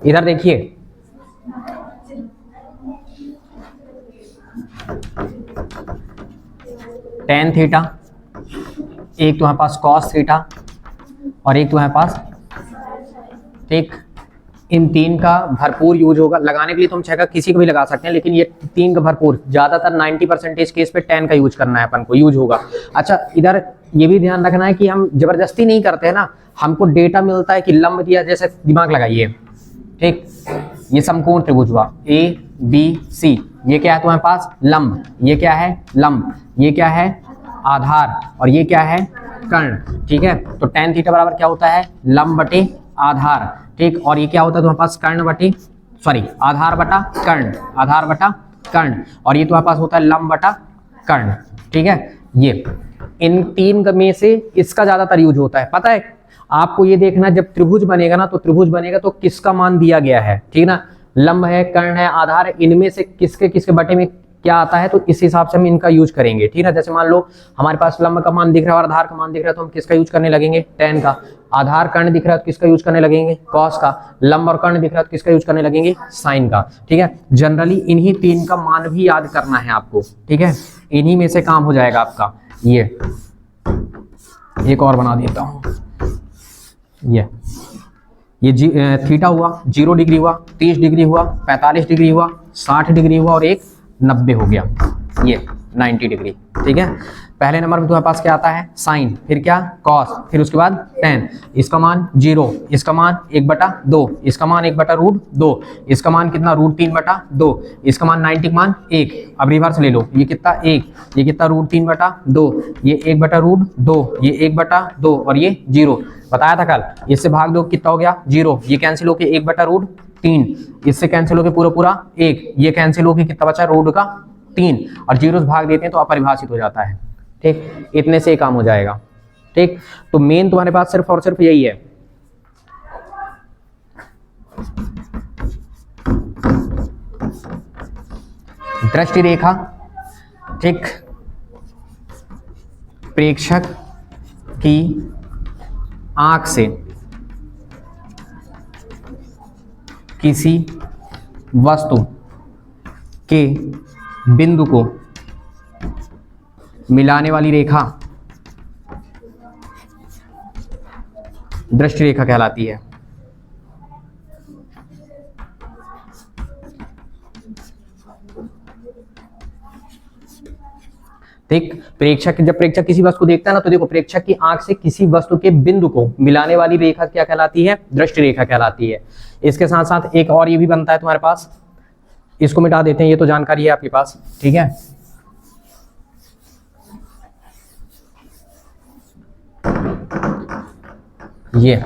इधर देखिए, tan theta, एक तुम्हारे पास cos थीटा और एक तुम्हारे पास, ठीक, इन तीन का भरपूर यूज होगा। लगाने के लिए तुम 6 का किसी को भी लगा सकते हैं, लेकिन ये तीन का भरपूर, ज्यादातर 90% केस पे tan का यूज करना है अपन को, यूज होगा। अच्छा, इधर ये भी ध्यान रखना है कि हम जबरदस्ती नहीं करते हैं ना, हमको डेटा मिलता है कि लंब दिया, जैसे दिमाग लगाइए, ठीक, ये समकोण त्रिभुज हुआ ABC, ये क्या है तुम्हारे पास, लंब, ये क्या है लंब, ये क्या है आधार, और ये क्या है कर्ण, ठीक है। तो tan थीटा बराबर क्या होता है, लंब बटे आधार, ठीक, और ये क्या होता है तुम्हारे पास, कर्ण बटे, सॉरी, आधार बटा कर्ण, आधार बटा कर्ण, और ये तुम्हारे पास होता है लंब बटा कर्ण, ठीक है। ये इन तीन में से इसका ज्यादातर यूज होता है। पता है आपको, ये देखना जब त्रिभुज बनेगा ना, तो त्रिभुज बनेगा तो किसका मान दिया गया है, ठीक ना, लंब है, कर्ण है, आधार है, इनमें से किसके किसके बटे में क्या आता है, तो इस हिसाब से हम इनका यूज करेंगे, ठीक है। जैसे मान लो हमारे पास लंब का मान दिख रहा है और आधार का मान दिख रहा है, तो हम किसका यूज करने लगेंगे, tan का। आधार कर्ण दिख रहा है तो किसका यूज करने लगेंगे, cos का। लंब और कर्ण दिख रहा है तो किसका यूज करने लगेंगे, sin का, ठीक है। जनरली इन्हीं तीन का मान भी याद करना है आपको, ठीक है, इन्हीं में से काम हो जाएगा आपका। ये एक और बना देता हूं, ये थीटा हुआ, 0 डिग्री हुआ, 30 डिग्री हुआ, 45 डिग्री हुआ, 60 डिग्री हुआ, और एक 90 हो गया, ये 90 डिग्री, ठीक है। पहले नंबर में तुम्हारे पास क्या आता है, साइन, फिर क्या कॉस, फिर उसके बाद tan, इसका मान 0, इसका मान 1/2, इसका मान 1/√2, इसका मान कितना, √3/2, इसका मान 90 का मान 1। अब रिवर्स ले लो, ये कितना 1, ये कितना √3/2, ये 1/√2, ये 1/2 और ये 0। बताया था कल, इससे भाग दो कितना हो गया 0, ये कैंसिल होके 1/√3, इससे कैंसिल होके पूरा पूरा 1, ये कैंसिल होके कितना बचा, √3, और 0 से भाग देते हैं तो अपरिभाषित हो जाता है, ठीक। इतने से ही काम हो जाएगा, ठीक। तो मेन तुम्हारे पास सिर्फ और सिर्फ यही है, दृष्टि रेखा, ठीक, प्रेक्षक की आंख से किसी वस्तु के बिंदु को मिलाने वाली रेखा दृष्टि रेखा कहलाती है। ठीक, प्रेक्षक, जब प्रेक्षक किसी वस्तु को देखता है ना, तो देखो प्रेक्षक की आंख से किसी वस्तु के बिंदु को मिलाने वाली रेखा क्या कहलाती है, दृष्टि रेखा कहलाती है। इसके साथ साथ एक और ये भी बनता है तुम्हारे पास, इसको मिटा देते हैं, ये तो जानकारी है आपके पास, ठीक है। ये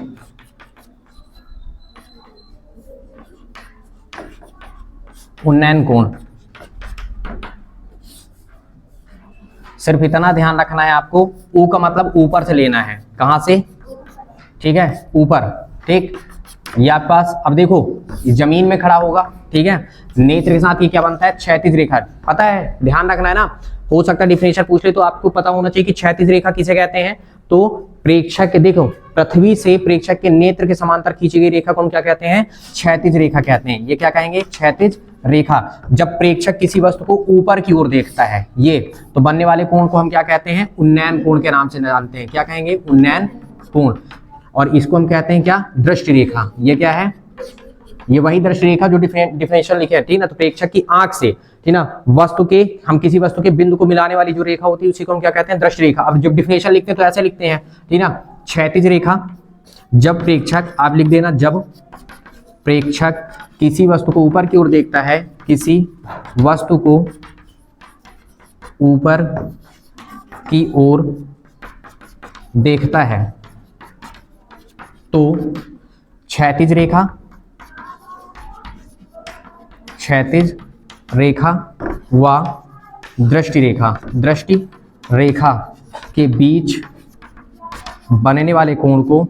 उन्नयन कोण, सिर्फ इतना ध्यान रखना है आपको, ऊ का मतलब ऊपर से लेना है, कहां से, ठीक है, ऊपर, ठीक। ये आपके पास, अब देखो जमीन में खड़ा होगा, ठीक है, नेत्र के साथ ये क्या बनता है, क्षैतिज रेखा, पता है, ध्यान रखना है ना, हो सकता है डिफिनेशन पूछ ले तो आपको पता होना चाहिए कि क्षैतिज रेखा किसे कहते हैं। तो प्रेक्षक, देखो पृथ्वी से प्रेक्षक के नेत्र के समांतर खींची गई रेखा को क्या कहते हैं, क्षैतिज रेखा कहते हैं। ये क्या कहेंगे, क्षैतिज रेखा। जब प्रेक्षक किसी वस्तु को ऊपर की ओर देखता है, ये तो बनने वाले कोण को हम क्या कहते हैं, उन्नयन कोण के नाम से जानते हैं। क्या कहेंगे, उन्नयन कोण। और इसको हम कहते हैं क्या, दृष्टि रेखा। ये क्या है, ये वही दृष्टि रेखा जो डिफिनेशन लिखे है, ठीक ना। तो प्रेक्षक की आंख से, ठीक ना, वस्तु के, हम किसी वस्तु के बिंदु को मिलाने वाली जो रेखा होती है उसी को हम क्या कहते हैं, दृष्टि रेखा। अब जब डिफिनेशन लिखते हैं तो ऐसे लिखते हैं, ठीक ना, क्षैतिज रेखा, जब प्रेक्षक, आप लिख देना, जब प्रेक्षक किसी वस्तु को ऊपर की ओर देखता है, किसी वस्तु को ऊपर की ओर देखता है, तो क्षैतिज रेखा, क्षैतिज रेखा व दृष्टि रेखा, दृष्टि रेखा के बीच बनने वाले कोण को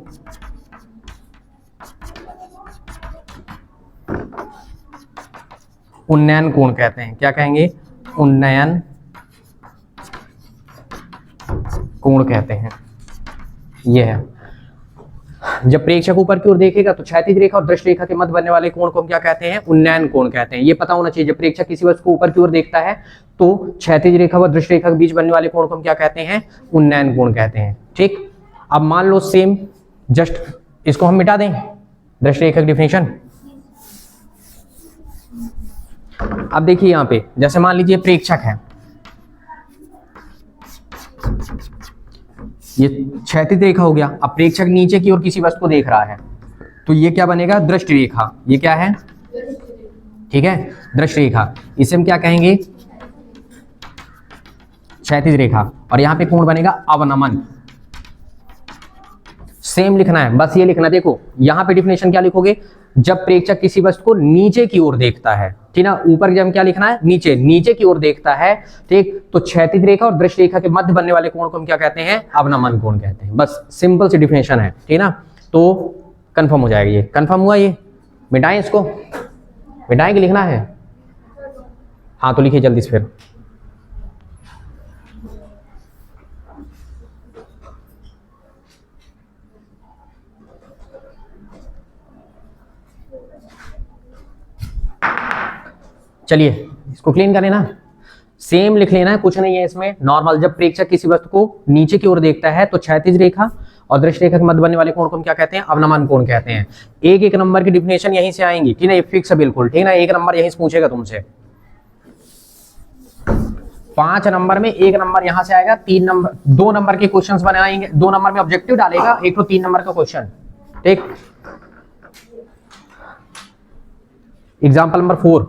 उन्नयन कोण कहते हैं। क्या कहेंगे, उन्नयन कोण कहते हैं। यह है, जब प्रेक्षक ऊपर की ओर देखेगा तो क्षैतिज रेखा और दृष्टि रेखा के मध्य बनने वाले कोण को हम क्या कहते हैं? उन्नयन कोण कहते हैं। ये पता होना चाहिए, जब प्रेक्षक किसी वस्तु को ऊपर की ओर देखता है तो क्षैतिज रेखा व दृष्टि रेखा के बीच बनने वाले कोण को हम क्या कहते हैं? उन्नयन कोण कहते हैं। ठीक, अब मान लो सेम, जस्ट इसको हम मिटा दें, दृष्टि रेखा की डिफिनेशन। अब देखिए यहां पे, जैसे मान लीजिए प्रेक्षक है, ये क्षैतिज रेखा हो गया। अब प्रेक्षक नीचे की ओर किसी वस्तु को देख रहा है तो ये क्या बनेगा? दृष्टि रेखा। ये क्या है? ठीक है, दृष्टि रेखा। इसे हम क्या कहेंगे? क्षैतिज रेखा। और यहां पे कोण बनेगा अवनमन। सेम लिखना है, बस ये लिखना। देखो यहां पे डिफिनेशन क्या लिखोगे? जब प्रेक्षक किसी वस्तु को नीचे की ओर देखता है, ठीक ना, ऊपर जब क्या लिखना है? नीचे, नीचे की ओर देखता है, ठीक, तो क्षैतिज रेखा और दृष्टि रेखा के मध्य बनने वाले कोण को हम क्या कहते हैं? अवनमन कोण कहते हैं। बस सिंपल सी डिफिनेशन है, ठीक ना। तो कंफर्म हो जाएगा। ये कंफर्म हुआ। ये मिटाएं, इसको मिटाएं कि लिखना है? हाँ तो लिखिए जल्दी से फिर। चलिए इसको क्लीन कर लेना, सेम लिख लेना है, कुछ नहीं है इसमें, नॉर्मल। जब प्रेक्षक किसी वस्तु को नीचे की ओर देखता है तो क्षैतिज रेखा और दृष्टि रेखा के मध्य बनने वाले कोण को हम क्या कहते हैं? अवनमन कोण कहते हैं। एक एक नंबर की डिफिनेशन यहीं से आएंगी, ठीक है, ये फिक्स है बिल्कुल, ठीक है ना। एक नंबर यहीं से पूछेगा तुमसे, 5 नंबर में 1 नंबर यहां से आएगा, 3 नंबर 2 नंबर के क्वेश्चंस बनाएंगे, 2 नंबर में ऑब्जेक्टिव डालेगा, एक तो 3 नंबर का क्वेश्चन। ठीक, एग्जाम्पल नंबर 4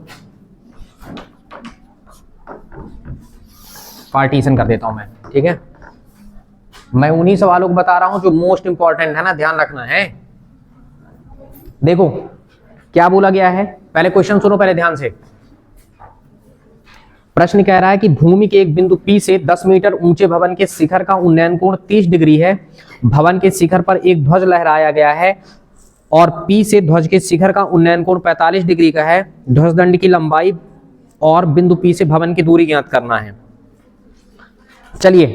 पार्टीशन कर देता हूं मैं, ठीक है। मैं उन्हीं सवालों को बता रहा हूं जो मोस्ट इंपॉर्टेंट है ना, ध्यान रखना है। देखो क्या बोला गया है, पहले क्वेश्चन सुनो पहले ध्यान से। प्रश्न कह रहा है कि भूमि के एक बिंदु P से 10 मीटर ऊंचे भवन के शिखर का उन्नयन कोण 30 डिग्री है। भवन के शिखर पर एक ध्वज लहराया गया है और P से ध्वज के शिखर का उन्नयन कोण 45 डिग्री का है। ध्वजदंड की लंबाई और बिंदु P से भवन की दूरी ज्ञात करना है। चलिए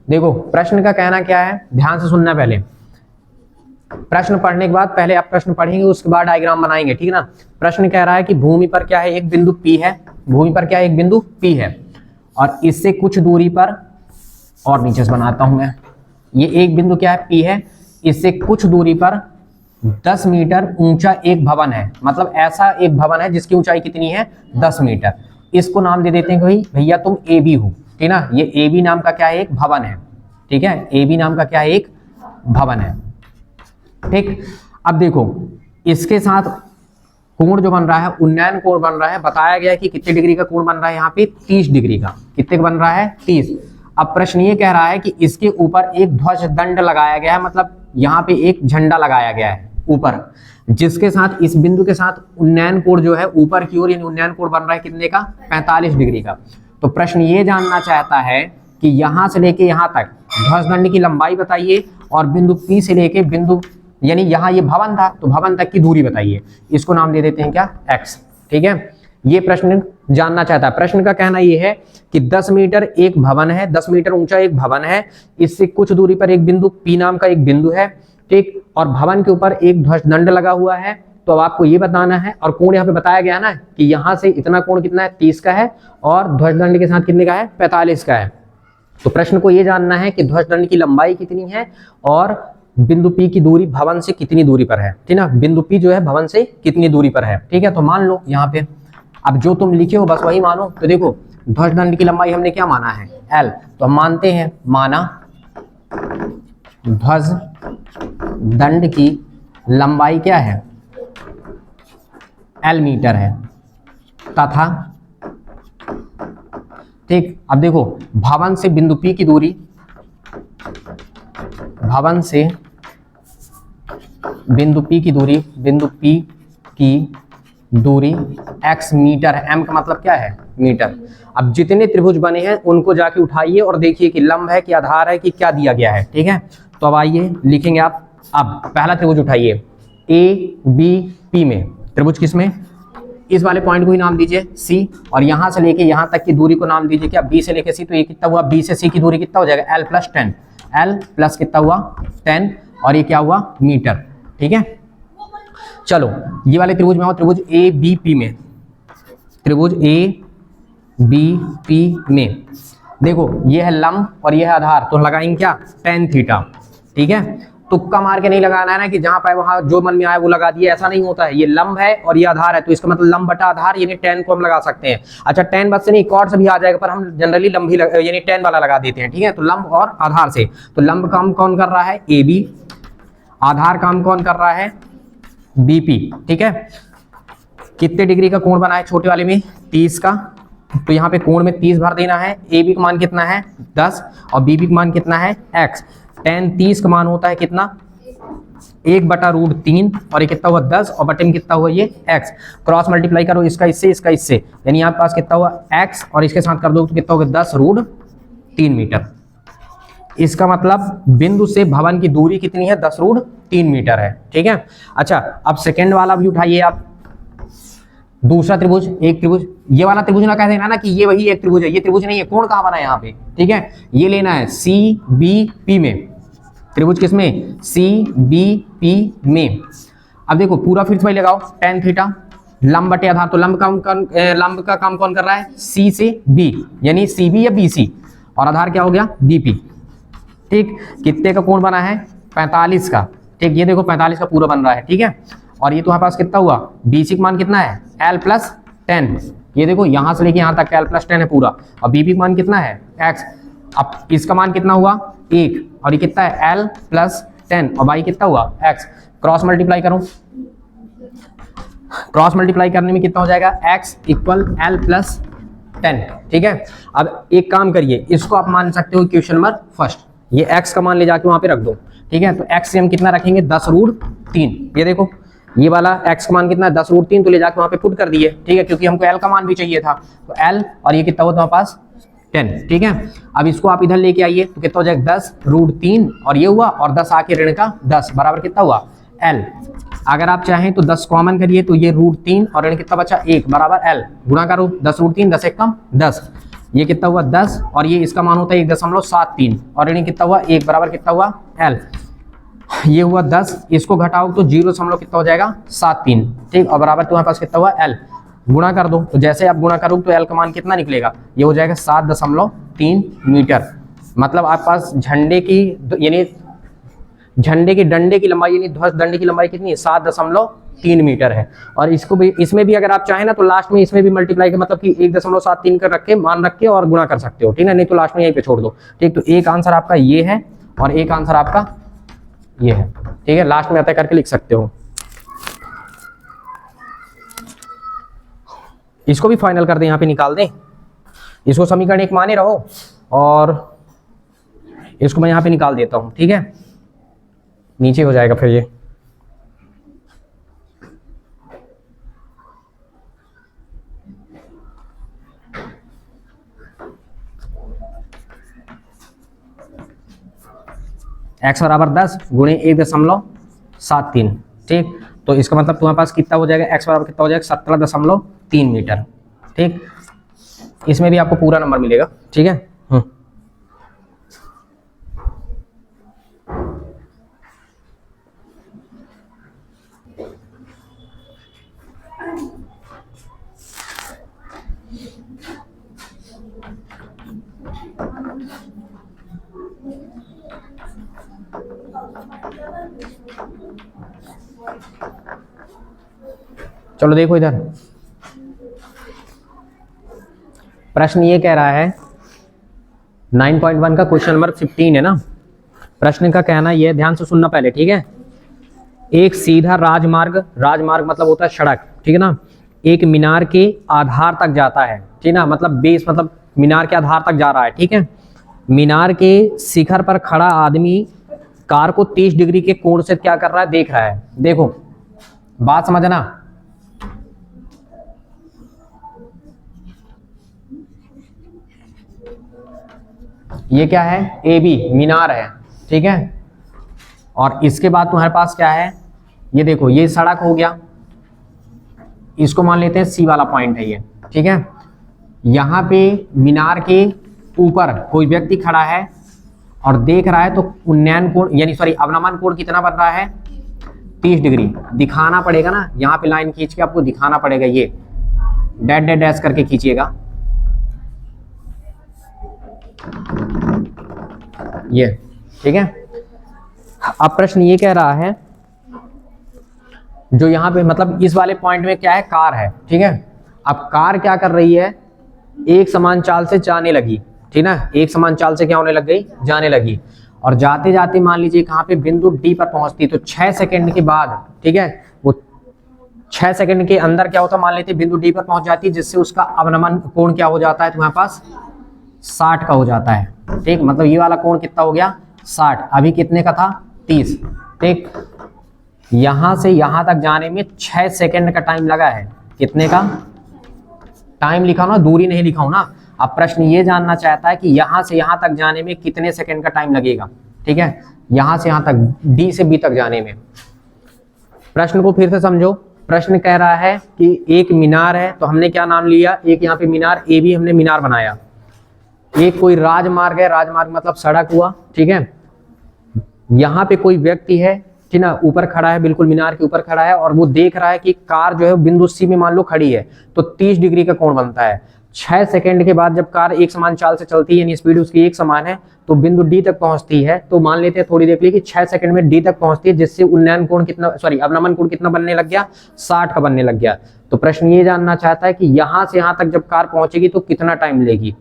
देखो प्रश्न का कहना क्या है, ध्यान से सुनना। पहले प्रश्न पढ़ने के बाद, पहले आप प्रश्न पढ़ेंगे उसके बाद डायग्राम बनाएंगे, ठीक है ना। प्रश्न कह रहा है कि भूमि पर क्या है, एक बिंदु P है। भूमि पर क्या है, एक बिंदु P है और इससे कुछ दूरी पर, और नीचे से बनाता हूं मैं, ये एक बिंदु क्या है, P है, इससे कुछ दूरी पर 10 मीटर ऊंचा एक भवन है। मतलब ऐसा एक भवन है जिसकी ऊंचाई कितनी है, 10 मीटर। इसको नाम दे देते हैं भाई, भैया तुम AB हो, ठीक ना। ये AB नाम का क्या है, एक भवन है, ठीक है। AB नाम का क्या है, एक भवन है, ठीक। अब देखो इसके साथ कोण जो बन रहा है, उन्नयन कोण बन रहा है। बताया गया है कि कितने डिग्री का कोण बन रहा है, यहाँ पे 30 डिग्री का। कितने का बन रहा है, 30। अब प्रश्न ये कह रहा है कि इसके ऊपर एक ध्वज दंड लगाया गया है, मतलब यहाँ पे एक झंडा लगाया गया है ऊपर, जिसके साथ इस बिंदु के साथ उन्नयन कोण जो है ऊपर की ओर, यानी उन्नयन कोण बन रहा है कितने का, 45 डिग्री का। तो प्रश्न ये जानना चाहता है कि यहां से लेके यहां तक ध्वजदंड की लंबाई बताइए और बिंदु P से लेके बिंदु, यानी यहां ये भवन था तो भवन तक की दूरी बताइए। इसको नाम दे देते हैं क्या, x, ठीक है। ये प्रश्न जानना चाहता है। प्रश्न का कहना ये है कि 10 मीटर एक भवन है, 10 मीटर ऊंचा एक भवन है, इससे कुछ दूरी पर एक बिंदु P नाम का एक बिंदु है, ठीक, और भवन के ऊपर एक ध्वजदंड लगा हुआ है। तो अब आपको ये बताना है, और कोण यहाँ पे बताया गया ना कि यहां से इतना कोण कितना है, 30 का है, और ध्वजदंड के साथ कितने का है, 45 का है। तो प्रश्न को ये जानना है कि ध्वजदंड की लंबाई कितनी है और बिंदु P की दूरी भवन से कितनी दूरी पर है, ठीक ना। बिंदु P जो है भवन से कितनी दूरी पर है, ठीक है। तो मान लो यहाँ पे, अब जो तुम लिखे हो बस वही मानो। तो देखो ध्वजदंड की लंबाई हमने क्या माना है, L, तो हम मानते हैं, माना ध्वजदंड की लंबाई क्या है, L मीटर है, तथा, ठीक। अब देखो भवन से बिंदु P की दूरी, भवन से बिंदु P की दूरी, बिंदु P की दूरी x मीटर है। m का मतलब क्या है, मीटर। अब जितने त्रिभुज बने हैं उनको जाके उठाइए और देखिए कि लंब है कि आधार है कि क्या दिया गया है, ठीक है। तो अब आइए लिखेंगे आप अब पहला त्रिभुज उठाइए, ए बी पी में त्रिभुज किसमें, इस वाले पॉइंट को ही नाम दीजिए सी, और यहां से लेके यहां तक की दूरी को नाम दीजिए क्या, बी से लेके सी। तो ये कितना हुआ, बी से सी की दूरी कितना हो जाएगा, एल प्लस 10, एल प्लस कितना हुआ 10, और ये क्या हुआ मीटर। ठीक है, चलो ये वाले त्रिभुज में आओ, त्रिभुज ए बी पी में, त्रिभुज ए बी पी में देखो ये है लंब और ये है आधार, तो लगाएंगे क्या tan थीटा। ठीक है, तुक्का मार के नहीं लगाना है ना कि जहां पाए वहां जो मन में आए वो लगा दिए, ऐसा नहीं होता है। ये लंब है और ये आधार है, तो इसका मतलब लंब बटा आधार यानी tan को हम लगा सकते हैं। अच्छा tan बस से नहीं कॉट से भी आ जाएगा, पर हम जनरली लंब ही यानी tan वाला लगा देते हैं। ठीक है, तो लंब और आधार से, तो लंब काम कौन कर रहा है ए बी, आधार काम कौन कर रहा है बीपी। ठीक है, कितने डिग्री का कोण बना है छोटे वाले में 30 का, तो यहाँ पे कोण में 30 भर देना है। ए बी का मान कितना है 10 और बी बी का मान कितना है x। tan 30 का मान होता है कितना 1/√3 और ये कितना हुआ 10 और बटे में कितना हुआ ये x। क्रॉस मल्टीप्लाई करो इसका इससे, यानी यहाँ पास कितना हुआ x और इसके साथ कर दो तो कितना होगा 10√3 मीटर। इसका मतलब बिंदु से भवन की दूरी कितनी है 10√3 मीटर है। ठीक है, अच्छा अब सेकेंड वाला भी उठाइए आप, दूसरा त्रिभुज, एक त्रिभुज, ये वाला त्रिभुज ना कह देना ना कि ये वही एक त्रिभुज है, ये त्रिभुज नहीं है, कोण कहां बना है यहाँ पे। ठीक है, ये लेना है सी बी पी में, त्रिभुज किसमें सी बी पी में। अब देखो पूरा फिर से वही लगाओ tan थीटा, लंब बटे आधार, तो लंब का काम कौन कर रहा है सी से बी यानी सी बी या बी सी, और आधार क्या हो गया बी पी। ठीक, कितने का कोण बना है 45 का। ठीक, ये देखो 45 का पूरा बन रहा है। ठीक है, और ये तुम्हारे पास कितना हुआ BC का मान कितना है L प्लस 10, ये देखो यहां से लेके यहां तक L प्लस 10 है पूरा, और BP का मान कितना है X। अब इसका मान कितना हुआ 1 और ये कितना है L प्लस 10 और y कितना हुआ X। क्रॉस मल्टीप्लाई करो, क्रॉस मल्टीप्लाई करने में कितना हो जाएगा x इक्वल L प्लस 10। ठीक है, अब एक काम करिए, इसको आप मान सकते हो क्वेश्चन नंबर फर्स्ट, ये x का मान ले जाके वहां पे रख दो। ठीक है, तो x से हम कितना रखेंगे 10√3, ये देखो ये वाला x का मान कितना है 10√3, तो ले जाके वहां पे पुट कर दिए। ठीक है, क्योंकि हमको l का मान भी चाहिए था, तो l और ये कितना हुआ तुम्हारे पास 10। ठीक है, अब इसको आप इधर लेके आइए तो कितना हो जाएगा 10√3 और ये हुआ, और 10 आके ऋण का 10 बराबर कितना हुआ l। अगर आप चाहें तो 10 कॉमन करिए तो ये √3 और ऋण कितना बचा 1 बराबर l, गुणा करो 10√3 10 एक कम 10, ये कितना हुआ 10 और ये इसका मान होता है 1.73 और ऋण कितना हुआ 1 बराबर कितना हुआ l। ये हुआ 10, इसको घटाओ तो 0 कितना हो जाएगा 73। ठीक, और बराबर तुम्हारे पास कितना हुआ l, गुणा कर दो, तो जैसे आप गुणा करोगे तो l का मान कितना निकलेगा, ये हो जाएगा 7.3 मीटर। मतलब आपके पास झंडे की यानी झंडे की डंडे की लंबाई यानी ध्वज दंडे की लंबाई कितनी है 7.3 मीटर है। और इसको भी इसमें भी अगर आप चाहें ना तो लास्ट में इसमें भी मल्टीप्लाई का मतलब कि 1.73 कर रख के मान रख के और गुणा कर सकते हो। ठीक है, नहीं तो लास्ट में यहीं पे छोड़ दो। ठीक, तो एक आंसर आपका ये है और एक आंसर आपका ये है। ठीक है, लास्ट में अतः करके लिख सकते हो। इसको भी फाइनल कर दें, यहाँ पे निकाल दें, इसको समीकरण एक माने रहो और इसको मैं यहाँ पे निकाल देता हूँ। ठीक है, नीचे हो जाएगा फिर ये। x बराबर 10 गुणे 1.73। ठीक, तो इसका मतलब तुम्हारे पास कितना हो जाएगा x बराबर कितना हो जाएगा 17.3 मीटर। ठीक, इसमें भी आपको पूरा नंबर मिलेगा। ठीक है, चलो देखो इधर प्रश्न ये कह रहा है 9.1 का क्वेश्चन नंबर 15 है ना। प्रश्न का कहना ये, ध्यान से सुनना पहले। ठीक है, एक सीधा राजमार्ग, राजमार्ग मतलब होता है सड़क, ठीक है ना, एक मीनार के आधार तक जाता है। ठीक ना, मतलब बेस मतलब मीनार के आधार तक जा रहा है। ठीक है, मीनार के शिखर पर खड़ा आदमी कार को 30 डिग्री के कोण से क्या कर रहा है देख रहा है। देखो बात समझना, ये क्या है ए बी मीनार है। ठीक है, और इसके बाद तुम्हारे पास क्या है, ये देखो ये सड़क हो गया, इसको मान लेते हैं सी वाला पॉइंट है ये, ठीक है। यहाँ पे मीनार के ऊपर कोई व्यक्ति खड़ा है और देख रहा है, तो उन्नयन कोण यानी सॉरी अवनमन कोण कितना बन रहा है, 30 डिग्री दिखाना पड़ेगा ना, यहाँ पे लाइन खींच के आपको दिखाना पड़ेगा, ये डैश डैश डैश करके खींचिएगा, ये ठीक है। अब प्रश्न ये कह रहा है, जो यहाँ पे मतलब इस वाले पॉइंट में क्या है, कार है, ठीक है। अब कार क्या कर रही है, एक समान चाल से जाने लगी, ठीक ना, एक समान चाल से क्या होने लग गई, जाने लगी, और जाते जाते मान लीजिए कहाँ पे बिंदु डी पर पहुंचती, तो 6 सेकंड के बाद, ठीक है, वो 6 सेकंड के अंदर क्या होता मान लेते बिंदु डी पर पहुंच जाती है, जिससे उसका अवनमन कोण क्या हो जाता है तुम्हारे पास 60 का हो जाता है, ठीक। मतलब ये वाला कोण कितना हो गया 60, अभी कितने का था 30, ठीक। यहां से यहां तक जाने में 6 सेकंड का टाइम लगा है, कितने का टाइम लिखा ना, दूरी नहीं लिखा हूं ना। अब प्रश्न ये जानना चाहता है कि यहां से यहां तक जाने में कितने सेकंड का टाइम लगेगा, ठीक है, यहां से यहां तक डी से बी तक जाने में। प्रश्न को फिर से समझो, प्रश्न कह रहा है कि एक मीनार है, तो हमने क्या नाम लिया, एक यहाँ पे मीनार ए बी हमने मीनार बनाया, एक कोई राजमार्ग है, राजमार्ग मतलब सड़क हुआ, ठीक है। यहाँ पे कोई व्यक्ति है, ठीक ना, ऊपर खड़ा है, बिल्कुल मीनार के ऊपर खड़ा है, और वो देख रहा है कि कार जो है बिंदु सी में मान लो खड़ी है, तो 30 डिग्री का कोण बनता है। 6 सेकंड के बाद जब कार एक समान चाल से चलती है, यानी स्पीड उसकी एक समान है, तो बिंदु डी तक पहुंचती है, तो मान लेते हैं थोड़ी देख ली कि 6 सेकंड में डी तक पहुंचती है, जिससे उन्नयन कोण कितना सॉरी अवनमन कोण कितना बनने लग गया 60 का बनने लग गया। तो प्रश्न ये जानना चाहता है कि यहां से यहां तक जब कार पहुंचेगी तो कितना टाइम लेगी,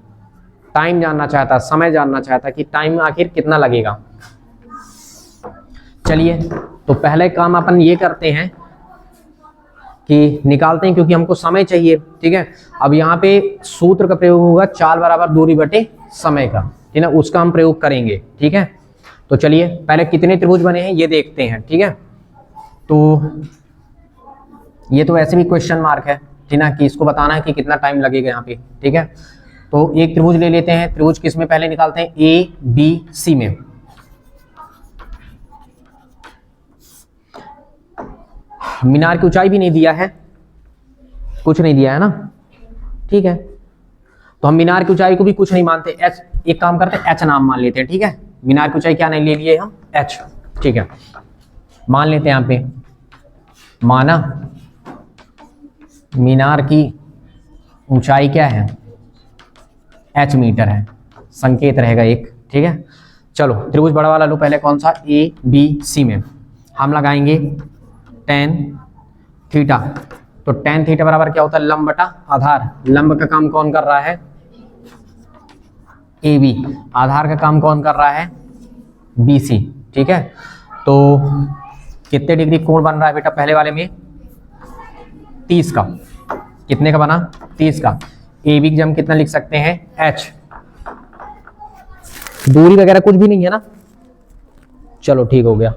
टाइम जानना चाहता, समय जानना चाहता कि टाइम आखिर कितना लगेगा। चलिए तो पहले काम अपन ये करते हैं कि निकालते हैं, क्योंकि हमको समय चाहिए, ठीक है। अब यहाँ पे सूत्र का प्रयोग होगा, चाल बराबर दूरी बटे समय का, ठीक है, उसका हम प्रयोग करेंगे, ठीक है। तो चलिए पहले कितने त्रिभुज बने हैं ये देखते हैं, ठीक है। तो ये तो वैसे भी क्वेश्चन मार्क है, ठीक ना, कि इसको बताना है कि कितना टाइम लगेगा यहाँ पे, ठीक है। तो एक त्रिभुज ले लेते हैं, त्रिभुज किस में पहले निकालते हैं, ए बी सी में। मीनार की ऊंचाई भी नहीं दिया है, कुछ नहीं दिया है ना, ठीक है। तो हम मीनार की ऊंचाई को भी कुछ नहीं मानते, एच, एक काम करते हैं एच नाम मान लेते हैं, ठीक है। मीनार की ऊंचाई क्या नहीं ले लिए हम, एच, ठीक है, मान लेते हैं। यहाँ पे माना मीनार की ऊंचाई क्या है, एच मीटर है, संकेत रहेगा एक, ठीक है। चलो त्रिभुज बड़ा वाला लो पहले, कौन सा, ए बी सी में हम लगाएंगे tan थीटा। तो tan थीटा बराबर क्या होता है, लंब बटा आधार। लंब का काम कौन कर रहा है, ए बी, आधार का काम कौन कर रहा है, बी सी, ठीक है। तो कितने डिग्री कोण बन रहा है बेटा पहले वाले में, 30 का, कितने का बना, 30 का। ए बी की हम कितना लिख सकते हैं, h, दूरी वगैरह कुछ भी नहीं है ना, चलो ठीक हो गया।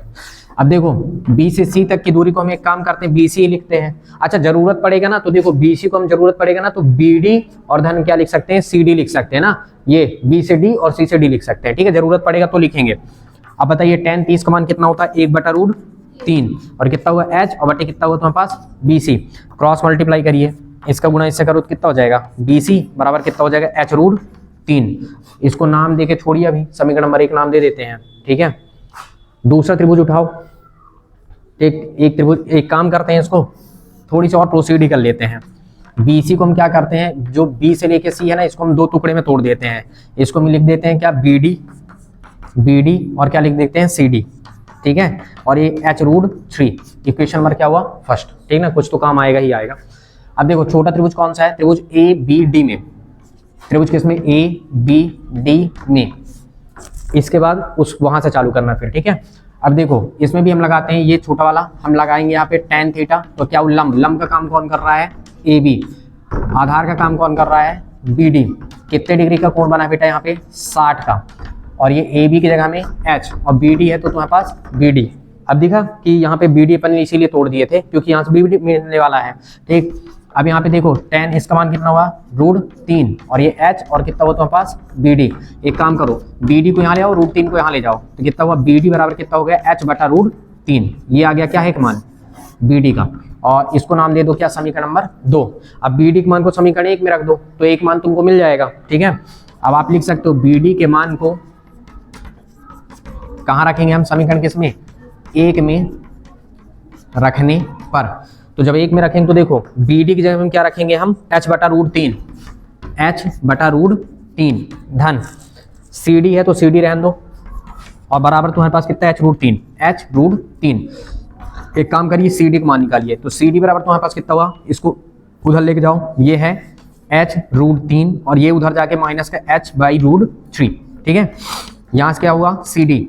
अब देखो बी से सी तक की दूरी को हम एक काम करते हैं, बी सी लिखते हैं। अच्छा जरूरत पड़ेगा ना, तो देखो बी सी को हम जरूरत पड़ेगा ना, तो बी डी और धन क्या लिख सकते हैं, सी डी लिख सकते हैं ना, ये बी से डी और सी से डी लिख सकते हैं, ठीक है, जरूरत पड़ेगा तो लिखेंगे। अब बताइए tan 30 का मान कितना होता है, 1/√3, और कितना हुआ h, और बटे कितना हुआ तुम्हारे पास बी सी, क्रॉस मल्टीप्लाई करिए, इसका गुणा इससे करो तो कितना हो जाएगा, बी सी बराबर कितना हो जाएगा, h√3। इसको नाम दे के छोड़िए, अभी समीकरण नंबर 1 नाम दे देते हैं, ठीक है। दूसरा त्रिभुज उठाओ, एक त्रिभुज, एक काम करते हैं, इसको थोड़ी सी और प्रोसीड ही कर लेते हैं। BC को हम क्या करते हैं, जो B से लेके C है ना, इसको हम 2 टुकड़े में तोड़ देते हैं। इसको हम लिख देते हैं क्या, BD, और क्या लिख देते हैं, CD, ठीक है। और ये h√3, इक्वेशन नंबर क्या हुआ, फर्स्ट, ठीक ना, कुछ तो काम आएगा ही आएगा। अब देखो छोटा त्रिभुज कौन सा है, त्रिभुज ABD में, त्रिभुज किसमें, ABD में। इसके बाद उस वहां से चालू करना फिर, ठीक है। अब देखो इसमें भी हम लगाते हैं, ये छोटा वाला हम लगाएंगे यहाँ पे tan थीटा। तो क्या लंब, लंब का काम कौन कर रहा है, AB, आधार का काम कौन कर रहा है, BD। कितने डिग्री का कोण बना है बेटा यहाँ पे, 60 का, और ये AB की जगह में H, और BD है तो तुम्हारे पास BD। अब देखा कि यहाँ पे BD अपन इसीलिए तोड़ दिए थे क्योंकि यहाँ से BD मिलने वाला है, ठीक। अब यहाँ पे देखो tan इसका मान कितना हुआ √3 और ये h और कितना हुआ तुम्हारे पास BD। एक काम करो BD को यहाँ ले आओ, √3 को यहाँ ले जाओ, तो कितना हुआ BD बराबर कितना हो गया h बटा √3। ये आ गया क्या है एक मान BD का, और इसको नाम दे दो क्या समीकरण नंबर 2। अब BD के मान को समीकरण 1 में रख दो तो एक मान तुमको मिल जाएगा। ठीक है, अब आप लिख सकते हो BD के मान को कहाँ रखेंगे हम समीकरण किसमें 1 में रखने पर। तो जब 1 में रखेंगे तो देखो BD की जगह में क्या रखेंगे हम h बटा √3, h बटा √3 धन CD है तो CD रहने दो और बराबर तुम्हारे पास कितना है h √3। एक काम करिए CD का मान निकालिए, तो CD बराबर तुम्हारे पास कितना हुआ, इसको उधर लेके जाओ, ये है h √3 और ये उधर जाके माइनस का h बाई √3। ठीक है, यहाँ से क्या हुआ CD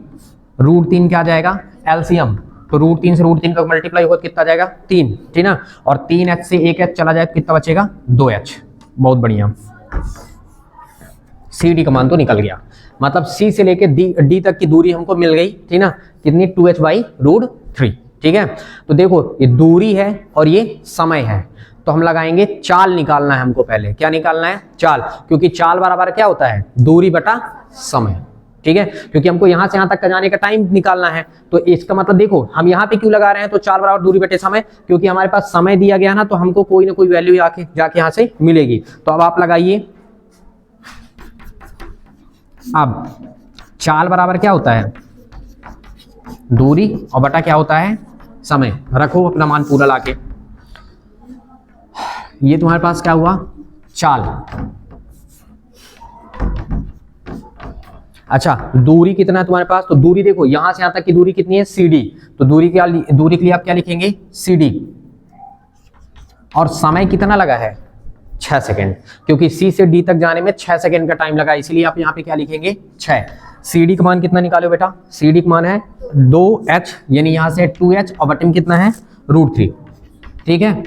√3 क्या आ जाएगा LCM, तो √3 से √3 का मल्टीप्लाई होगा कितना आ जाएगा 3। ठीक ना, और 3h से 1h चला जाए तो कितना बचेगा 2h। बहुत बढ़िया, CD का मान तो निकल गया, मतलब C से लेके D तक की दूरी हमको मिल गई। ठीक ना, कितनी 2h बाई √3। ठीक है, तो देखो ये दूरी है और ये समय है, तो हम लगाएंगे चाल निकालना है हमको। पहले क्या निकालना है चाल, क्योंकि चाल बराबर क्या होता है दूरी बटा समय। ठीक है, क्योंकि हमको यहाँ से यहाँ तक का जाने का टाइम निकालना है, तो इसका मतलब देखो हम यहाँ पे क्यों लगा रहे हैं, तो चाल बराबर दूरी बटे समय, क्योंकि हमारे पास समय दिया गया ना, तो हमको कोई ना कोई वैल्यू जाके यहाँ से मिलेगी। तो अब आप लगाइए, अब चाल बराबर क्या होता है दूरी और बटा क्या होता है समय। रखो अपना मान पूरा लाके, ये तुम्हारे पास क्या हुआ चाल। अच्छा दूरी कितना है तुम्हारे पास, तो दूरी देखो यहां से यहां तक की दूरी कितनी है CD, तो दूरी के लिए आप क्या लिखेंगे CD, और समय कितना लगा है 6 सेकेंड, क्योंकि C से D तक जाने में 6 सेकेंड का टाइम लगा, इसलिए आप यहाँ पे क्या लिखेंगे 6। CD का मान कितना निकालो बेटा, CD का मान है 2h, यानी यहाँ से 2h और बटन कितना है √3। ठीक है,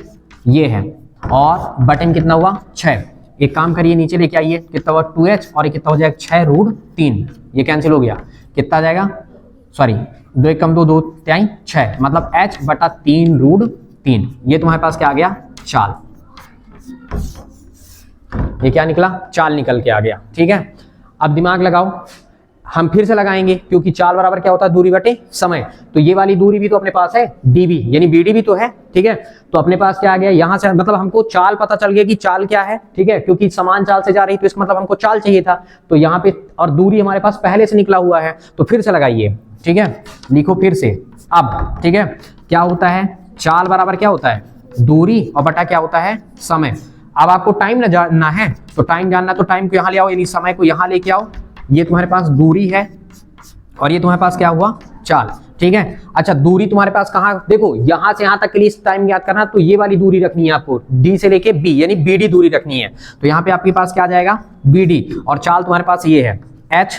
ये है, और बटन कितना हुआ 6। एक काम करिए नीचे लेके आइए, कितना हुआ 2h और ये कितना हो जाएगा 6 √3, ये कैंसिल हो गया, कितना आ जाएगा सॉरी 2 1 कम 2 2 3 6, मतलब h बटा 3 √3। ये तुम्हारे पास क्या आ गया चाल, ये क्या निकला चाल निकल के आ गया। ठीक है, अब दिमाग लगाओ, हम फिर से लगाएंगे, क्योंकि चाल बराबर क्या होता है दूरी बटे समय, तो ये वाली दूरी भी तो अपने पास है DB, यानी BD भी तो है। ठीक है, तो अपने पास क्या आ गया यहाँ से, मतलब हमको चाल पता चल गया कि चाल क्या है। ठीक है, क्योंकि समान चाल से जा रही, तो इसका मतलब हमको चाल चाहिए था, तो यहाँ पे और दूरी हमारे पास पहले से निकला हुआ है, तो फिर से लगाइए। ठीक है, लिखो फिर से अब। ठीक है, क्या होता है चाल बराबर क्या होता है दूरी और बटा क्या होता है समय। अब आपको टाइम ना जानना है, तो टाइम जानना, तो टाइम को यहाँ ले आओ, यानी समय को यहाँ लेके आओ। ये तुम्हारे पास दूरी है और ये तुम्हारे पास क्या हुआ चाल। ठीक है, अच्छा दूरी तुम्हारे पास कहाँ, देखो यहाँ से यहाँ तक के लिए टाइम याद करना, तो ये वाली दूरी रखनी है आपको D से लेके B, यानी BD दूरी रखनी है, तो यहाँ पे आपके पास क्या आ जाएगा BD, और चाल तुम्हारे पास ये है h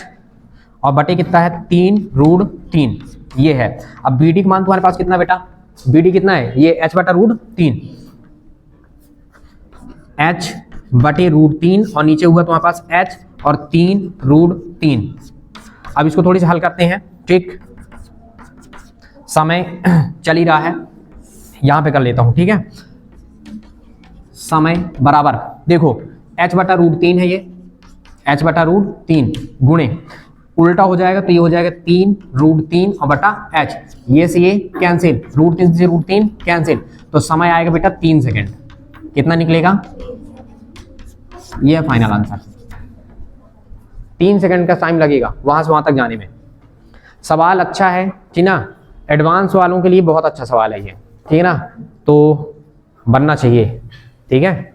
और बटे कितना है 3 √3, ये है। अब BD का मान तुम्हारे पास कितना बेटा, BD कितना है ये h बटा √3, h बटे √3 और नीचे हुआ तुम्हारे पास h और 3 √3। अब इसको थोड़ी सी हल करते हैं। ठीक, समय चल ही रहा है, यहां पे कर लेता हूं। ठीक है, समय बराबर देखो h बटा √3 है, ये h बटा √3 गुणे उल्टा हो जाएगा, तो ये हो जाएगा 3 √3 और बटा h, ये से ये कैंसिल, √3 से √3 कैंसिल, तो समय आएगा बेटा 3 सेकेंड। कितना निकलेगा, ये है फाइनल आंसर। 3 सेकंड का टाइम लगेगा वहां से वहां तक जाने में। सवाल अच्छा है, ठीक ना, एडवांस वालों के लिए बहुत अच्छा सवाल है ये। ठीक है ना, तो बनना चाहिए। ठीक है,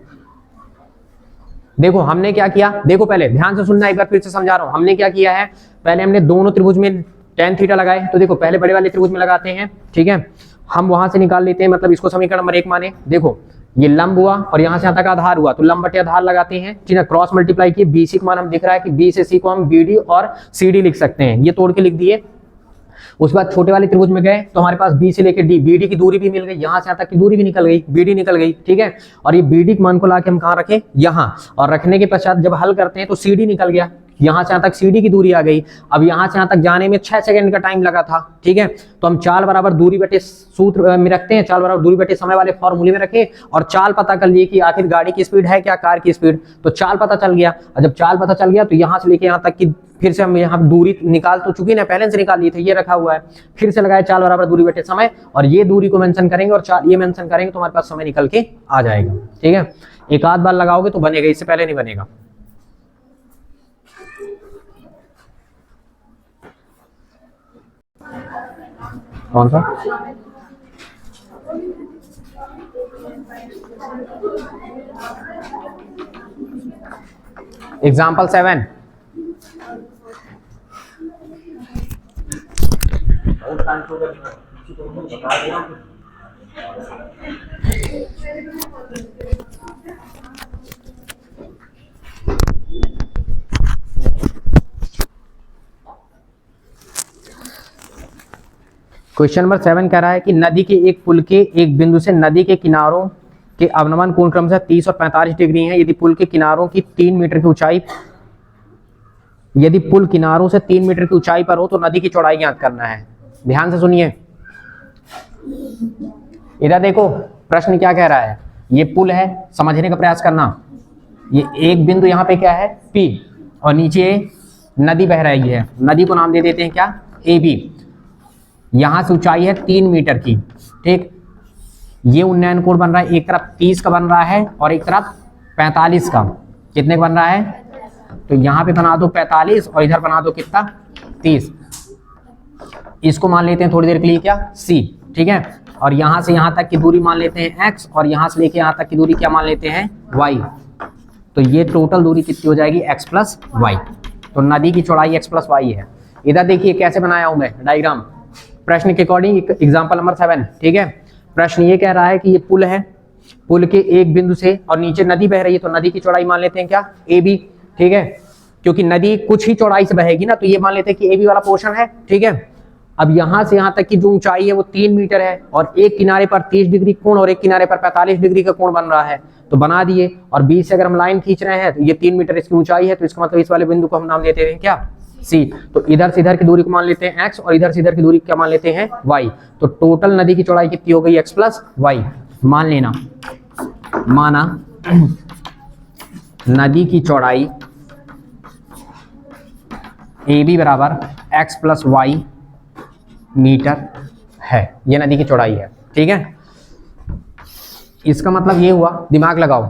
देखो हमने क्या किया, देखो पहले ध्यान से सुनना, एक बार फिर से समझा रहा हूं। हमने क्या किया है, पहले हमने दोनों त्रिभुज में tan थीटा लगाए, तो देखो पहले बड़े वाले त्रिभुज में लगाते हैं। ठीक है, हम वहां से निकाल लेते हैं, मतलब इसको समीकरण नंबर 1 माने। देखो ये लंब हुआ और यहाँ से यहाँ तक आधार हुआ, तो लंब बटे आधार लगाते हैं। ठीक है, क्रॉस मल्टीप्लाई किए, BC का मान हम दिख रहा है कि B से C को हम BD और CD लिख सकते हैं, ये तोड़ के लिख दिए। उसके बाद छोटे वाले त्रिभुज में गए, तो हमारे पास B से लेकर D, BD की दूरी भी मिल गई, यहाँ से यहाँ तक की दूरी भी निकल गई, BD निकल गई। ठीक है, और ये BD के मान को लाके हम कहाँ रखें, यहाँ, और रखने के पश्चात जब हल करते हैं तो CD निकल गया। यहाँ से यहाँ तक सीडी की दूरी आ गई। अब यहाँ से यहाँ तक जाने में 6 सेकंड का टाइम लगा था, ठीक है। तो हम चाल बराबर दूरी बटे सूत्र में रखते हैं, चाल बराबर दूरी बटे समय वाले फॉर्मूले में रखे और चाल पता कर लिए कि आखिर गाड़ी की स्पीड है क्या, कार की स्पीड। तो चाल पता चल गया, और जब चाल पता चल गया तो यहाँ से लेके यहाँ तक की फिर से हम यहाँ दूरी निकाल तो चुकी ना, पहले से निकाल लिए थे, ये रखा हुआ है। फिर से लगाए चाल बराबर दूरी बटे समय, और ये दूरी को मेंशन करेंगे और चाल ये मेंशन करेंगे तो हमारे पास समय निकल के आ जाएगा, ठीक है। एक आध बार लगाओगे तो बनेगा, इससे पहले नहीं बनेगा। कौन सा? एग्जाम्पल 7। क्वेश्चन नंबर 7 कह रहा है कि नदी के एक पुल के एक बिंदु से नदी के किनारों के अवनमन कोण क्रमशः 30 और 45 डिग्री हैं। यदि पुल के किनारों की 3 मीटर की ऊंचाई, यदि पुल किनारों से 3 मीटर की ऊंचाई पर हो तो नदी की चौड़ाई ज्ञात करना है। ध्यान से सुनिए, इधर देखो प्रश्न क्या कह रहा है। ये पुल है, समझने का प्रयास करना। ये एक बिंदु यहाँ पे क्या है P, और नीचे नदी बह रही है, नदी को नाम दे देते हैं क्या, AB। यहां से ऊंचाई है 3 मीटर की, ठीक। ये उन्नयन कोण बन रहा है, एक तरफ 30 का बन रहा है और एक तरफ 45 का। कितने का बन रहा है? तो यहाँ पे बना दो 45 और इधर बना दो कितना, 30। इसको मान लेते हैं थोड़ी देर के लिए क्या, C, ठीक है। और यहाँ से यहाँ तक की दूरी मान लेते हैं X, और यहाँ से लेके यहाँ तक की दूरी क्या मान लेते हैं, Y। तो ये टोटल दूरी कितनी हो जाएगी, X प्लस Y। तो नदी की चौड़ाई X प्लस Y है। इधर देखिए कैसे बनाया हूं मैं डायग्राम, प्रश्न के अकॉर्डिंग। एग्जाम्पल नंबर 7, ठीक है। प्रश्न ये कह रहा है कि ये पुल है, पुल के एक बिंदु से और नीचे नदी बह रही है, तो नदी की चौड़ाई मान लेते हैं क्या, AB, ठीक है। क्योंकि नदी कुछ ही चौड़ाई से बहेगी ना, तो ये मान लेते हैं कि AB वाला पोर्शन है, ठीक है। अब यहाँ से यहाँ तक की जो ऊंचाई है वो 3 मीटर है, और एक किनारे पर 30 डिग्री कोण और एक किनारे पर 45 डिग्री का कोण बन रहा है, तो बना दिए। और बीच से अगर हम लाइन खींच रहे हैं तो ये 3 मीटर इसकी ऊंचाई है, तो इसका मतलब इस वाले बिंदु को हम नाम देते हैं क्या, C। तो इधर से इधर की दूरी को मान लेते हैं X, और इधर से इधर की दूरी क्या मान लेते हैं, Y। तो टोटल नदी की चौड़ाई कितनी हो गई, X प्लस Y। मान लेना, माना नदी की चौड़ाई AB बराबर X प्लस Y मीटर है, ये नदी की चौड़ाई है, ठीक है। इसका मतलब ये हुआ, दिमाग लगाओ,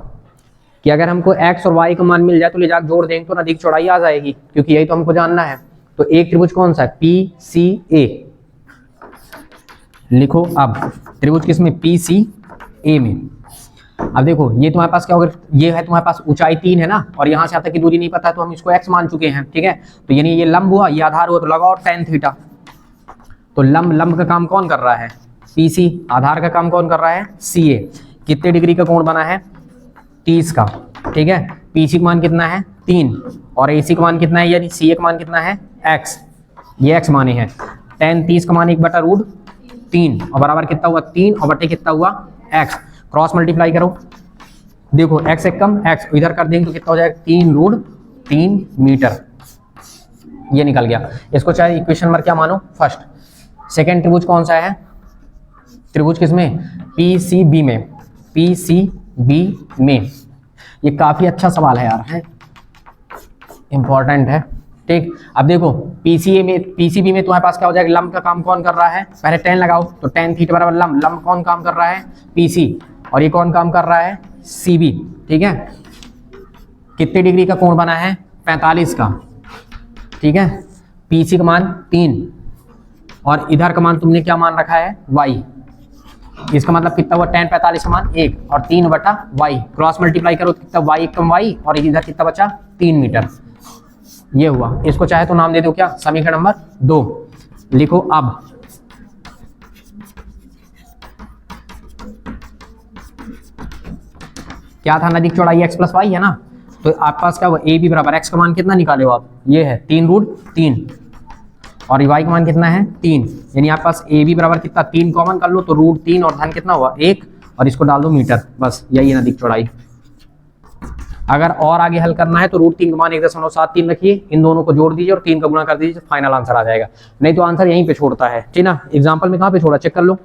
कि अगर हमको X और Y का मान मिल जाए तो ले जाकर जोड़ देंगे तो नदी की चौड़ाई आ जाएगी, क्योंकि यही तो हमको जानना है। तो एक त्रिभुज कौन सा है, PCA। लिखो अब त्रिभुज किसमें, PCA में। अब देखो ये तुम्हारे पास क्या होगा, ये है तुम्हारे पास ऊंचाई 3 है ना, और यहाँ से यहाँ तक की दूरी नहीं पता है तो हम इसको X मान चुके हैं, ठीक है। तो यानी ये लंब हुआ, ये आधार हुआ, तो लगाओ tan थीटा। तो लंब का काम कौन कर रहा है, PC। आधार का काम कौन कर रहा है, CA। कितने डिग्री का कोण बना है, 30 का, ठीक है। PC का मान कितना है, 3, और AC का मान कितना है, यानी CA का मान कितना है, X। ये X माने हैं। tan 30 का मान 1/√3 और बराबर कितना हुआ, 3 और बटे कितना हुआ, X। क्रॉस मल्टीप्लाई करो, देखो X एक कम X इधर कर देंगे तो कितना हो जाएगा, 3√3 मीटर। ये निकल गया। इसको चाहे इक्वेशन नंबर क्या मानो, फर्स्ट। सेकेंड त्रिभुज कौन सा है, त्रिभुज किसमें, PCB में, PCB में। ये काफी अच्छा सवाल है यार, है इंपॉर्टेंट है, ठीक। अब देखो PCB में तुम्हारे पास क्या हो जाएगा, लंब का काम कौन कर रहा है, पहले tan लगाओ, तो tan थीटा बराबर लंब कौन काम कर रहा है, PC, और ये कौन काम कर रहा है, CB, ठीक है। कितने डिग्री का कोण बना है, 45 का, ठीक है। PC का मान 3 और इधर का मान तुमने क्या मान रखा है, Y। इसका मतलब कितना हुआ, tan 45 का मान 1 और 3/Y। क्रॉस मल्टीप्लाई करो तो कितना, Y एकम Y, और इधर कितना बचा, 3 मीटर। ये हुआ। इसको चाहे तो नाम दे दो क्या, समीकरण नंबर 2। लिखो अब क्या था, नदी की चौड़ाई X प्लस Y है ना, तो आपके पास क्या हुआ, AB बराबर X का मान कितना निकाले हो आप, ये है 3√3, और Y का मान कितना है, 3। यानी आपके पास AB बराबर कितना, 3 कॉमन कर लो तो √3 और धन कितना हुआ, 1, और इसको डाल दो मीटर। बस यही है नदी की चौड़ाई। अगर और आगे हल करना है तो √3 का मान 1.73 रखिए, इन दोनों को जोड़ दीजिए और 3 का गुणा कर दीजिए, फाइनल आंसर आ जाएगा। नहीं तो आंसर यहीं पे छोड़ता है, ठीक ना। एग्जाम्पल में कहाँ पे छोड़ा, चेक कर लो,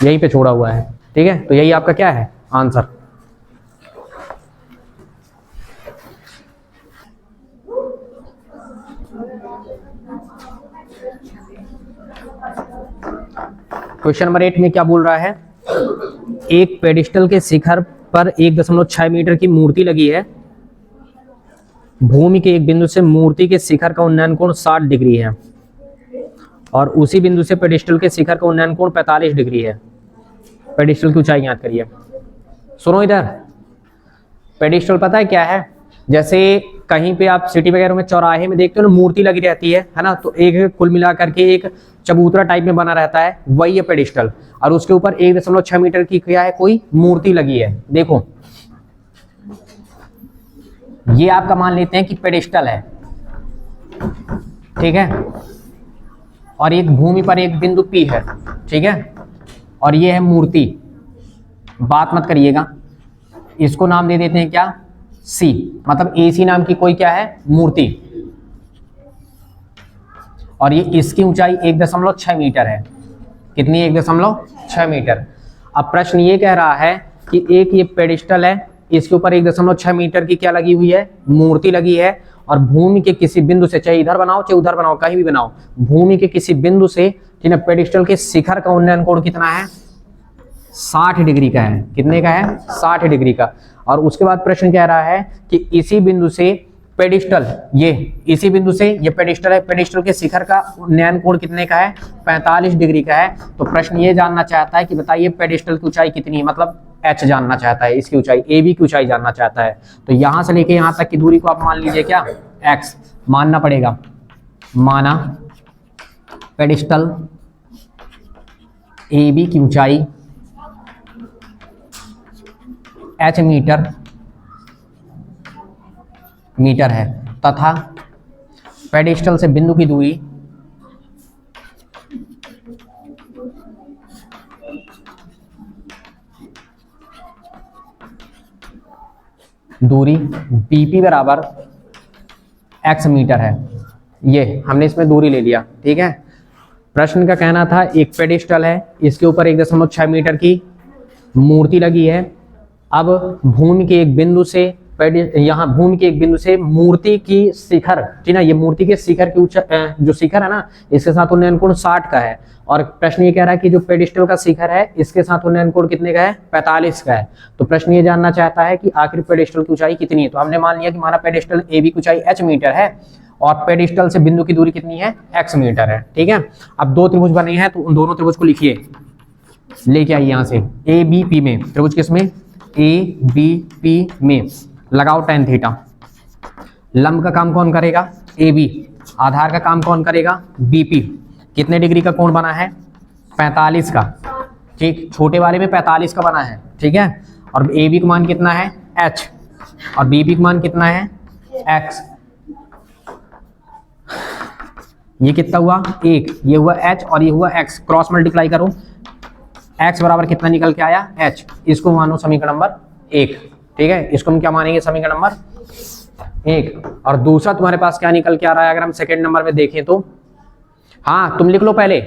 यहीं पे छोड़ा हुआ है, ठीक है। तो यही आपका क्या है आंसर। क्वेश्चन नंबर 8 में क्या बोल रहा है, एक पेडिस्टल के शिखर पर 1.6 मीटर की मूर्ति लगी है। भूमि के एक बिंदु से मूर्ति के शिखर का उन्नयन कोण 60 डिग्री है और उसी बिंदु से पेडिस्टल के शिखर का उन्नयन कोण 45 डिग्री है। पेडिस्टल की ऊंचाई याद करिए। सुनो इधर, पेडिस्टल पता है क्या है, जैसे कहीं पे आप सिटी वगैरह में चौराहे में देखते हो ना मूर्ति लगी रहती है ना, तो एक कुल मिला करके एक चबूतरा टाइप में बना रहता है, वही है पेडिस्टल। और उसके ऊपर 1.6 मीटर की क्या है, कोई मूर्ति लगी है। देखो ये आपका मान लेते हैं कि पेडिस्टल है, ठीक है, और एक भूमि पर एक बिंदु P है, ठीक है, और ये है मूर्ति। बात मत करिएगा, इसको नाम दे देते हैं क्या, C, मतलब AC नाम की कोई क्या है, मूर्ति। और ये इसकी ऊंचाई 1.6 मीटर है। कितनी, 1.6 मीटर। अब प्रश्न ये कह रहा है कि एक ये पेडिस्टल है, इसके ऊपर 1.6 मीटर की क्या लगी हुई है, मूर्ति लगी है, और भूमि के किसी बिंदु से, चाहे इधर बनाओ चाहे उधर बनाओ, कहीं भी बनाओ, भूमि के किसी बिंदु से पेडिस्टल के शिखर का उन्नयन कोण कितना है, 60 डिग्री का है। कितने का है, 60 डिग्री का। और उसके बाद प्रश्न कह रहा है कि इसी बिंदु से पेडिस्टल, ये इसी बिंदु से ये पेडिस्टल है, पेडिस्टल के शिखर का उन्नयन कोण कितने का है, 45 डिग्री का है। तो प्रश्न ये जानना चाहता है कि बताइए पेडिस्टल की ऊंचाई कितनी है, मतलब H जानना चाहता है, इसकी ऊंचाई, AB की ऊंचाई जानना चाहता है। तो यहां से लेके यहां तक की दूरी को आप मान लीजिए क्या, X मानना पड़ेगा। माना पेडिस्टल AB की ऊंचाई H मीटर है, तथा पेडिस्टल से बिंदु की दूरी BP बराबर X मीटर है। ये हमने इसमें दूरी ले लिया, ठीक है। प्रश्न का कहना था एक पेडिस्टल है, इसके ऊपर 1.6 मीटर की मूर्ति लगी है। अब भूमि के एक बिंदु से, यहाँ भूमि के एक बिंदु से मूर्ति की शिखर, ठीक ना, ये मूर्ति के शिखर की जो शिखर है ना, इसके साथ उन्नयन कोण 60 का है। और प्रश्न ये कह रहा है कि जो पेडिस्टल का शिखर है, इसके साथ उन्नयन कोण कितने का है, 45 का है। तो प्रश्न ये जानना चाहता है कि आखिर पेडिस्टल की ऊंचाई कितनी है। तो हमने मान लिया कि हमारा पेडिस्टल AB की ऊंचाई H मीटर है और पेडिस्टल से बिंदु की दूरी कितनी है, X मीटर है, ठीक है। अब दो त्रिभुज बने हैं, तो उन दोनों त्रिभुज को लिखिए, लेके आइए यहाँ से। ABP में त्रिभुज, किसमें, ABP में लगाओ tan थीटा। लंब का काम कौन करेगा, AB, आधार का काम कौन करेगा, BP। कितने डिग्री का कोण बना है, 45 का, ठीक, छोटे वाले में 45 का बना है, ठीक है। और AB का मान कितना है, H, और BP का मान कितना है, X। ये कितना हुआ, 1, ये हुआ H और ये हुआ X, क्रॉस मल्टीप्लाई करो, X बराबर कितना निकल के आया, H। इसको मानो समीकरण नंबर 1, ठीक है। इसको हम क्या मानेंगे, समीकरण नंबर 1। और दूसरा तुम्हारे पास क्या निकल के आ रहा है, अगर हम सेकंड नंबर में देखें तो, हाँ तुम लिख लो पहले,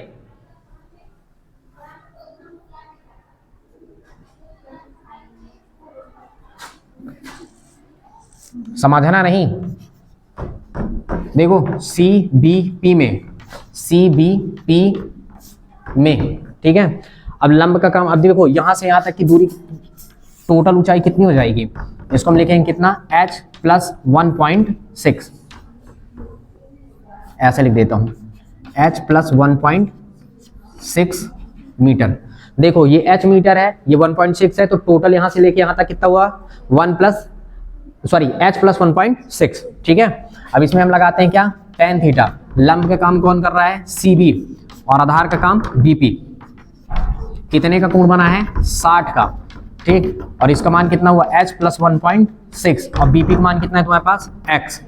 समझना नहीं। देखो CBP में, ठीक है। अब लंब का काम, अब देखो यहां से यहां तक की दूरी, टोटल ऊंचाई कितनी हो जाएगी, इसको हम लिखेंगे कितना, H + 1.6, ऐसे लिख देता हूं, H + 1.6 मीटर। देखो ये H मीटर है, ये 1.6 है, तो टोटल यहां से लेके यहां तक कितना हुआ, H + 1.6, ठीक है। अब इसमें हम लगाते हैं क्या, tan थीटा। लंब का काम कौन कर रहा है, CB, और आधार का काम BP। कितने का कोण बना है, 60 का, ठीक। और इसका मान कितना हुआ, H + 1.6, और BP का मान कितना है तुम्हारे पास, X।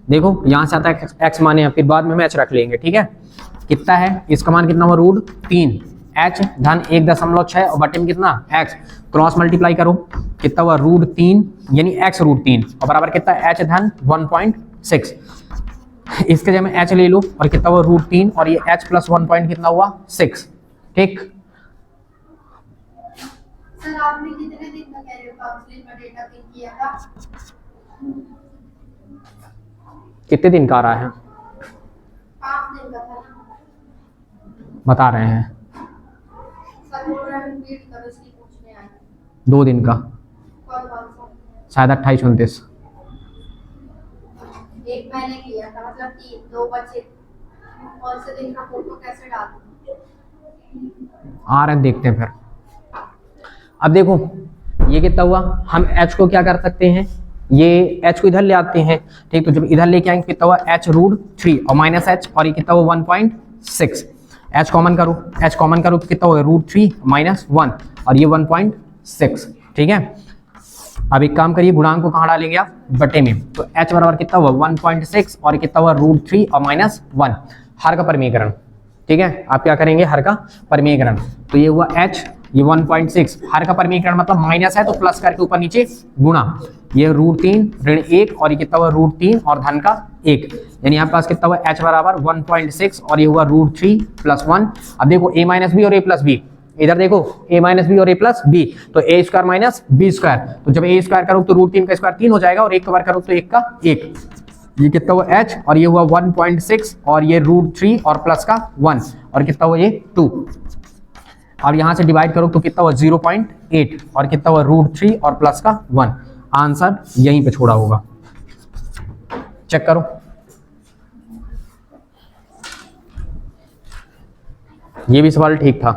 देखो यहां से आता है X माने, फिर बाद में हम H रख लेंगे, ठीक है। कितना है, इसका मान कितना हुआ, √3, h धन 1.6 और बटे में कितना x, क्रॉस मल्टीप्लाई करो कितना हुआ √3 यानी x √3 और बराबर कितना h धन 1.6। इसके जगह में h ले लो और कितना हुआ √3 और ये h प्लस 1 पॉइंट कितना हुआ 6। ठीक, सर आपने कितने दिन का कैरियर काउंसलिंग का डेटा पिक किया था? कितने दिन का आ रहा है 5 दिन का था ना? बता रहे हैं सर बोल रहे हैं रिपीट करो इसलिए पूछने आए। 2 दिन का, कौन कौन सा? शायद 28-29। एक मैंने किया था मतलब 2 बचे। कौन से दिन का फोटो कैसे डालूं? आ रहे हैं, देखते हैं फिर। अब देखो ये कितना हुआ, हम h को क्या कर सकते हैं, ये h को इधर ले आते हैं। ठीक, तो जब इधर लेके आएंगे कितना हुआ h √3 और माइनस h और ये कितना हुआ 1.6। h कॉमन करो, h कॉमन करो तो कितना होगा √3 माइनस 1 और ये 1.6। ठीक है, अब एक काम करिए गुणांक को कहाँ डालेंगे आप, बटे में। तो h बराबर कितना हुआ 1.6 और कितना हुआ √3 और माइनस 1, हर का परमीकरण। ठीक है, आप क्या करेंगे हर का परमीकरण, तो ये हुआ h, ये 1.6, हर का परमीकरण मतलब माइनस है तो प्लस करके ऊपर नीचे गुणा, ये √3 ऋण 1 और ये कितना हुआ √3 और धन का 1, यानी आपके पास कितना हुआ h बराबर 1.6 और ये हुआ √3 प्लस 1। अब देखो a माइनस बी और a प्लस बी, इधर देखो a माइनस बी और a प्लस बी, तो a square minus B square, तो जब a स्क्वायर करो तो √3 का स्क्वायर 3 हो जाएगा और 1 का वर्ग करो तो 1 का 1, ये कितना हुआ h और ये हुआ 1.6 और ये √3 और प्लस का 1 और कितना हुआ ये 2। अब यहां से डिवाइड करो तो कितना हुआ 0.8 और कितना हुआ √3 और प्लस का 1। आंसर यहीं पे छोड़ा होगा, चेक करो। ये भी सवाल ठीक था।